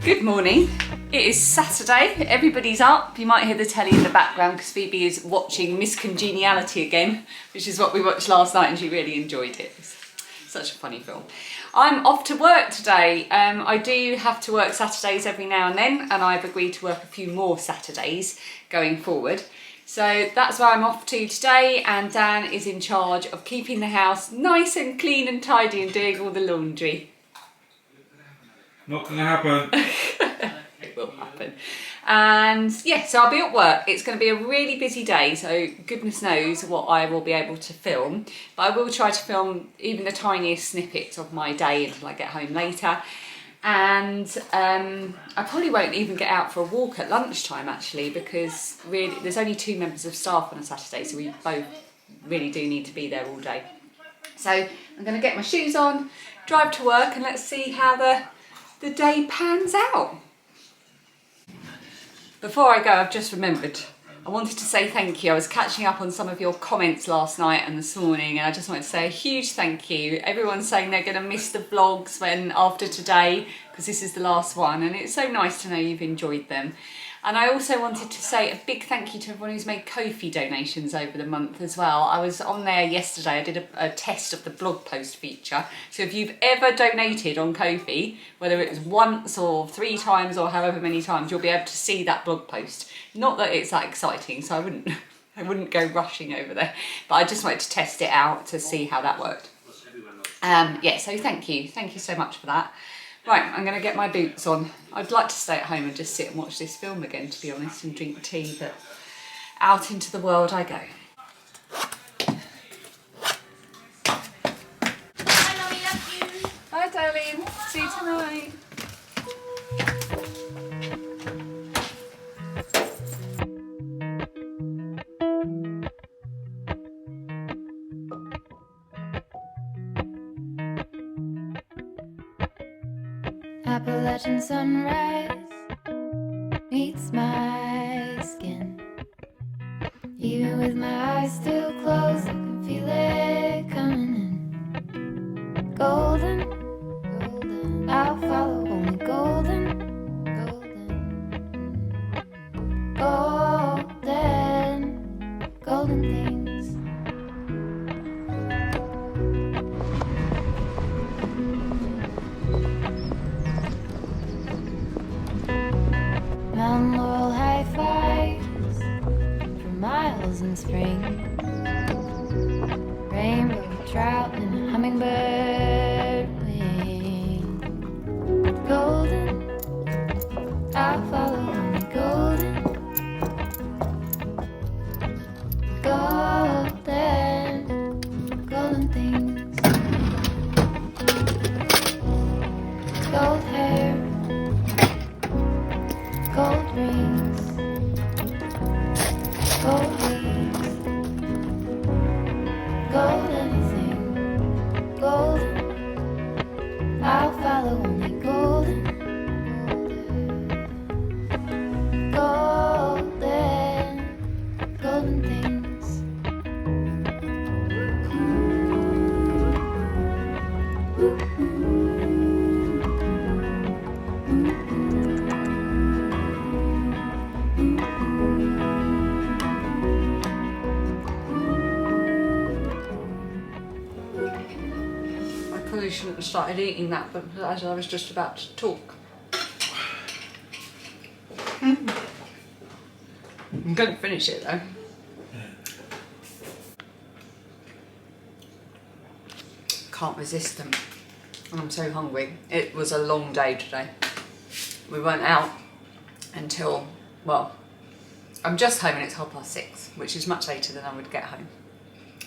Good morning. It is Saturday, everybody's up. You might hear the telly in the background because Phoebe is watching Miss Congeniality again, which is what we watched last night and she really enjoyed it. It's such a funny film. I'm off to work today. I do have to work Saturdays every now and then, and I've agreed to work a few more Saturdays going forward. So that's where I'm off to today, and Dan is in charge of keeping the house nice and clean and tidy and doing all the laundry. Not gonna happen. It will happen. And yeah, so I'll be at work. It's going to be a really busy day, so goodness knows what I will be able to film. But I will try to film even the tiniest snippets of my day until I get home later. And I probably won't even get out for a walk at lunchtime actually, because really there's only 2 members of staff on a Saturday, so we both really do need to be there all day. So I'm going to get my shoes on, drive to work, and let's see how the day pans out. Before I go, I've just remembered, I wanted to say thank you. I was catching up on some of your comments last night and this morning, and I just wanted to say a huge thank you. Everyone's saying they're going to miss the vlogs after today, because this is the last one, and it's so nice to know you've enjoyed them. And I also wanted to say a big thank you to everyone who's made Ko-fi donations over the month as well. I was on there yesterday, I did a test of the blog post feature. So if you've ever donated on Ko-fi, whether it was once or 3 times or however many times, you'll be able to see that blog post. Not that it's that exciting, so I wouldn't go rushing over there, but I just wanted to test it out to see how that worked. Yeah, so thank you so much for that. Right, I'm going to get my boots on. I'd like to stay at home and just sit and watch this film again, to be honest, and drink tea, but out into the world I go. Bye, Mommy, love you. Bye, darling. See you tonight. Appalachian sunrise meets my skin. Even with my eyes still closed, I can feel it coming in. Golden, golden, I'll follow only golden, golden, golden, golden things. Mountain laurel high fives for miles in spring. Rainbow trout and a hummingbird wing. Golden, I'll follow only golden, golden, golden things. Gold hair, gold rings, gold leaves, gold anything, golden, I'll follow only golden, golden, golden things. I probably shouldn't have started eating that, but as I was just about to talk. I'm going to finish it though. Can't resist them. And I'm so hungry. It was a long day today. We weren't out until, well, I'm just home and it's 6:30, which is much later than I would get home,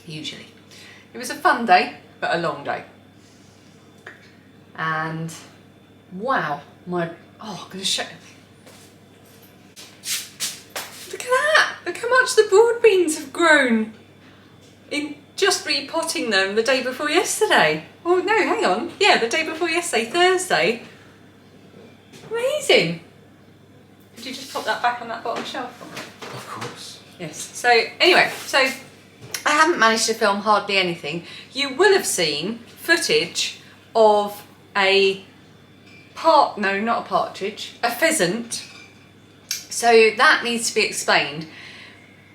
usually. It was a fun day, but a long day. And wow, I'm going to show you. Look at that! Look how much the broad beans have grown in just repotting them the day before yesterday. Oh no, hang on. Yeah, the day before yesterday, Thursday. Amazing. Could you just pop that back on that bottom shelf for me? Of course. Yes. So anyway, so I haven't managed to film hardly anything. You will have seen footage of a no, not a partridge, a pheasant. So that needs to be explained.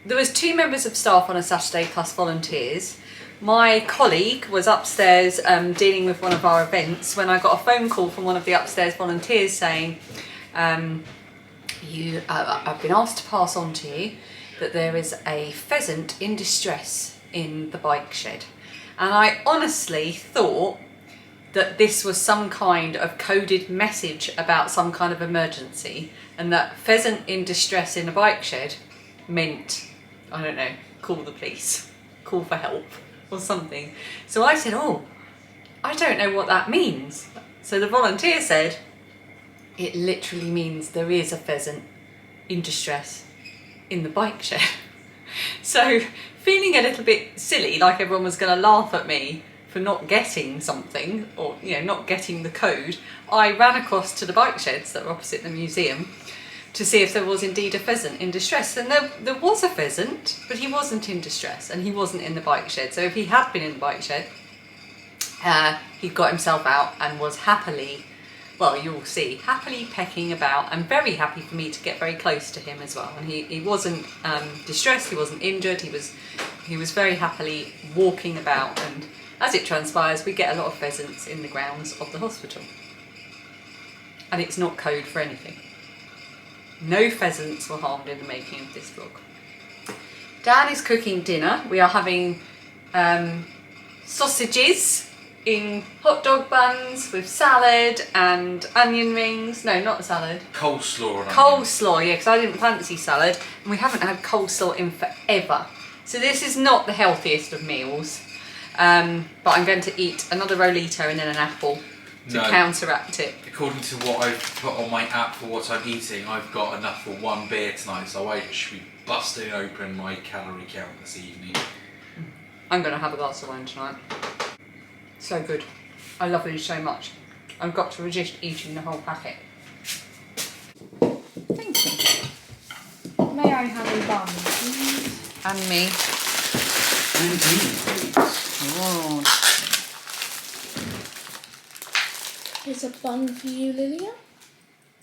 There was 2 members of staff on a Saturday plus volunteers. My colleague was upstairs dealing with one of our events when I got a phone call from one of the upstairs volunteers saying, I've been asked to pass on to you that there is a pheasant in distress in the bike shed. And I honestly thought that this was some kind of coded message about some kind of emergency, and that pheasant in distress in a bike shed meant, I don't know, call the police, call for help or something. So I said, oh, I don't know what that means. So the volunteer said, it literally means there is a pheasant in distress in the bike shed. So feeling a little bit silly, like everyone was going to laugh at me for not getting something, or not getting the code, I ran across to the bike sheds that were opposite the museum to see if there was indeed a pheasant in distress. And there was a pheasant, but he wasn't in distress and he wasn't in the bike shed. So if he had been in the bike shed, he got himself out and was happily, well, you'll see, happily pecking about, and very happy for me to get very close to him as well. And he wasn't distressed, he wasn't injured, he was very happily walking about. And as it transpires, we get a lot of pheasants in the grounds of the hospital. And it's not code for anything. No pheasants were harmed in the making of this vlog. Dan is cooking dinner. We are having sausages in hot dog buns with salad and onion rings. No, not salad. Coleslaw. Coleslaw, yeah, because I didn't fancy salad. And we haven't had coleslaw in forever. So this is not the healthiest of meals. But I'm going to eat another Rolito and then an apple to counteract it. According to what I've put on my app for what I'm eating, I've got enough for 1 beer tonight, so I should be busting open my calorie count this evening. I'm going to have a glass of wine tonight. So good. I love these so much. I've got to resist eating the whole packet. Thank you. May I have a bun, please? And me. And me, please. Oh. Here's a bun for you, Lilia.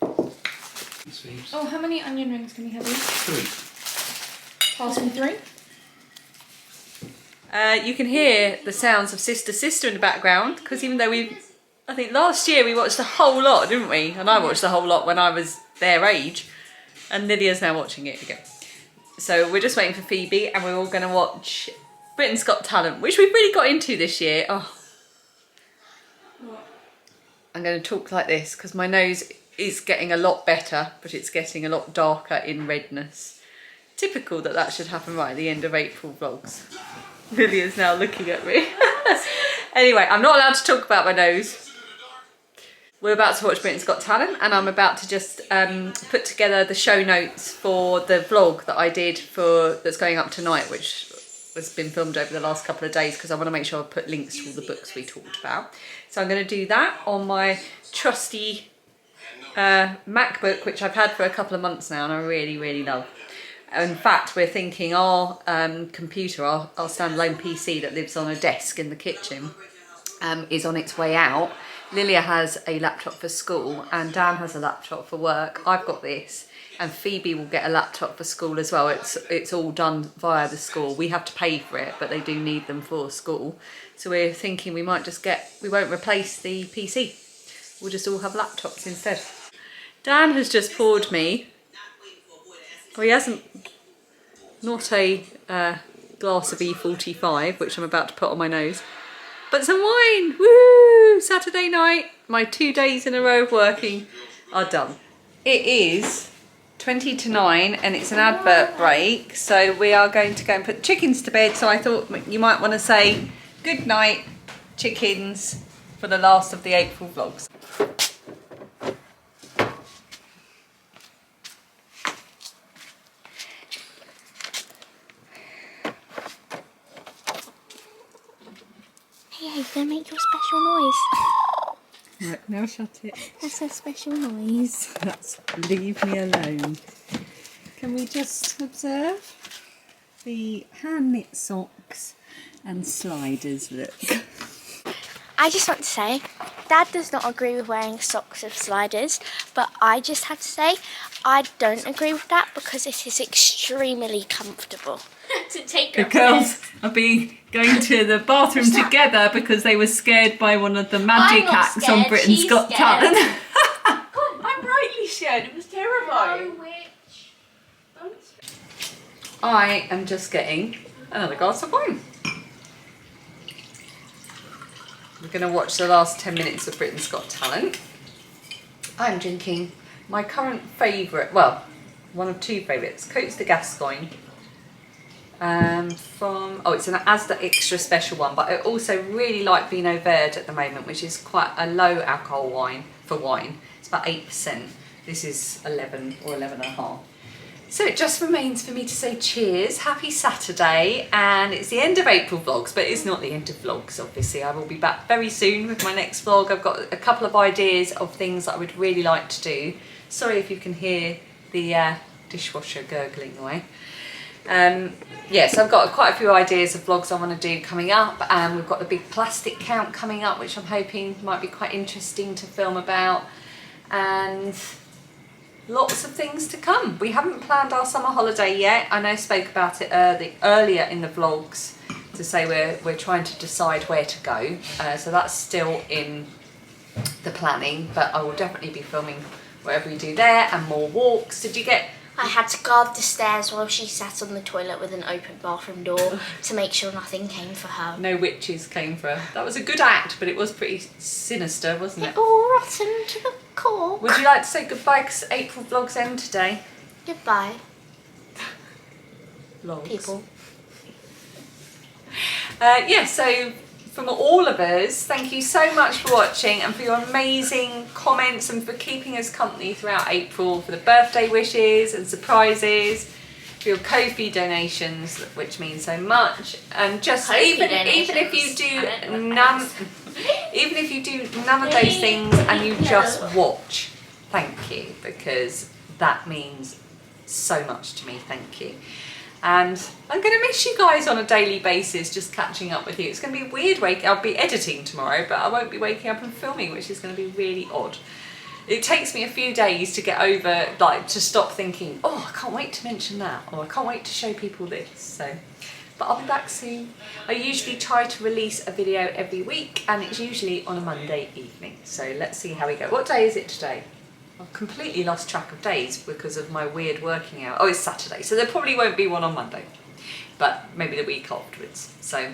Oh, how many onion rings can we have? 3. Pass me 3. You can hear the sounds of Sister in the background, because even though I think last year we watched a whole lot, didn't we? And I watched a whole lot when I was their age, and Lydia's now watching it again. So we're just waiting for Phoebe, and we're all going to watch Britain's Got Talent, which we've really got into this year. Oh, What? I'm going to talk like this because my nose is getting a lot better, but it's getting a lot darker in redness. Typical that should happen right at the end of April vlogs. Lilia's now looking at me. Anyway, I'm not allowed to talk about my nose. We're about to watch Britain's Got Talent, and I'm about to just put together the show notes for the vlog that I did that's going up tonight, which has been filmed over the last couple of days, because I want to make sure I put links to all the books we talked about. So I'm going to do that on my trusty MacBook, which I've had for a couple of months now and I really, really love. In fact, we're thinking our computer, our standalone PC that lives on a desk in the kitchen, is on its way out. Lilia has a laptop for school and Dan has a laptop for work. I've got this, and Phoebe will get a laptop for school as well. It's all done via the school. We have to pay for it, but they do need them for school. So we're thinking we won't replace the PC. We'll just all have laptops instead. Dan has just poured me, well, he hasn't, not a glass of E45, which I'm about to put on my nose, but some wine. Woo! Saturday night, my 2 days in a row of working are done. It is 20 to 9 and it's an advert break, so we are going to go and put the chickens to bed. So I thought you might want to say good night, chickens, for the last of the April vlogs. Hey, gonna make your special noise. Right, now shut it. That's a special noise. Leave me alone. Can we just observe the hand knit socks and sliders look? I just want to say, Dad does not agree with wearing socks with sliders, but I just have to say, I don't agree with that because it is extremely comfortable to take The girls have been going to the bathroom together because they were scared by one of the magic I'm not acts on scared, Britain's she's Got scared. Talent. I'm rightly scared. It was terrifying. I am just getting another glass of wine. We're going to watch the last 10 minutes of Britain's Got Talent. I'm drinking my current favourite, well, one of two favourites, Coats de Gascoigne. It's an Asda Extra Special one, but I also really like Vino Verde at the moment, which is quite a low alcohol wine for wine. It's about 8%. This is 11 or 11.5. So it just remains for me to say cheers, happy Saturday, and it's the end of April vlogs, but it's not the end of vlogs, obviously. I will be back very soon with my next vlog. I've got a couple of ideas of things that I would really like to do. Sorry if you can hear the dishwasher gurgling away. So I've got quite a few ideas of vlogs I want to do coming up, and we've got the big plastic count coming up, which I'm hoping might be quite interesting to film about, and lots of things to come. We haven't planned our summer holiday yet. I know I spoke about it earlier in the vlogs to say we're trying to decide where to go, so that's still in the planning, but I will definitely be filming whatever we do there and more walks. Did you get... I had to guard the stairs while she sat on the toilet with an open bathroom door to make sure nothing came for her. No witches came for her. That was a good act, but it was pretty sinister, wasn't it? All rotten to the core. Would you like to say goodbye because April vlogs end today? Goodbye, Vlogs. people. So from all of us, thank you so much for watching and for your amazing comments and for keeping us company throughout April, for the birthday wishes and surprises, for your Ko-fi donations, which mean so much, and just even if you do none of those things and you just watch, thank you, because that means so much to me. Thank you. And I'm going to miss you guys on a daily basis, just catching up with you. It's going to be weird I'll be editing tomorrow, but I won't be waking up and filming, which is going to be really odd. It takes me a few days to get over, to stop thinking, oh, I can't wait to mention that, or I can't wait to show people this. So, but I'll be back soon. I usually try to release a video every week, and it's usually on a Monday evening. So let's see how we go. What day is it today? I've completely lost track of days because of my weird working hour. Oh, it's Saturday, so there probably won't be one on Monday, but maybe the week afterwards. So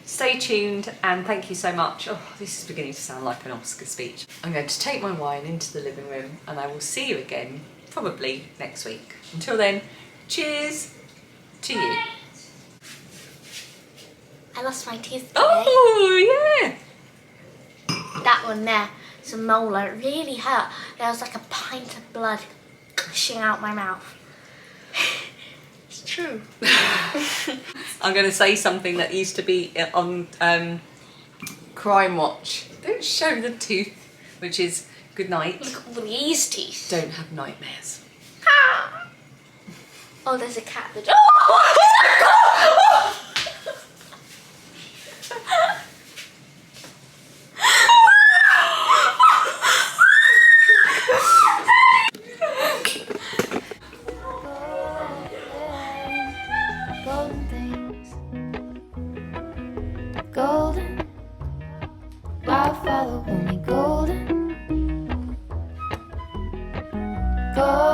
stay tuned, and thank you so much. Oh, this is beginning to sound like an Oscar speech. I'm going to take my wine into the living room, and I will see you again probably next week. Until then, cheers to you. I lost my teeth today. Oh, yeah. That one there, it's a molar. It really hurt. There was like a pint of blood gushing out my mouth. It's true. I'm going to say something that used to be on Crime Watch. Don't show the tooth, which is good night. Look at all these teeth. Don't have nightmares. Oh, there's a cat at the door. Oh! Golden things, golden. I follow only golden. Golden.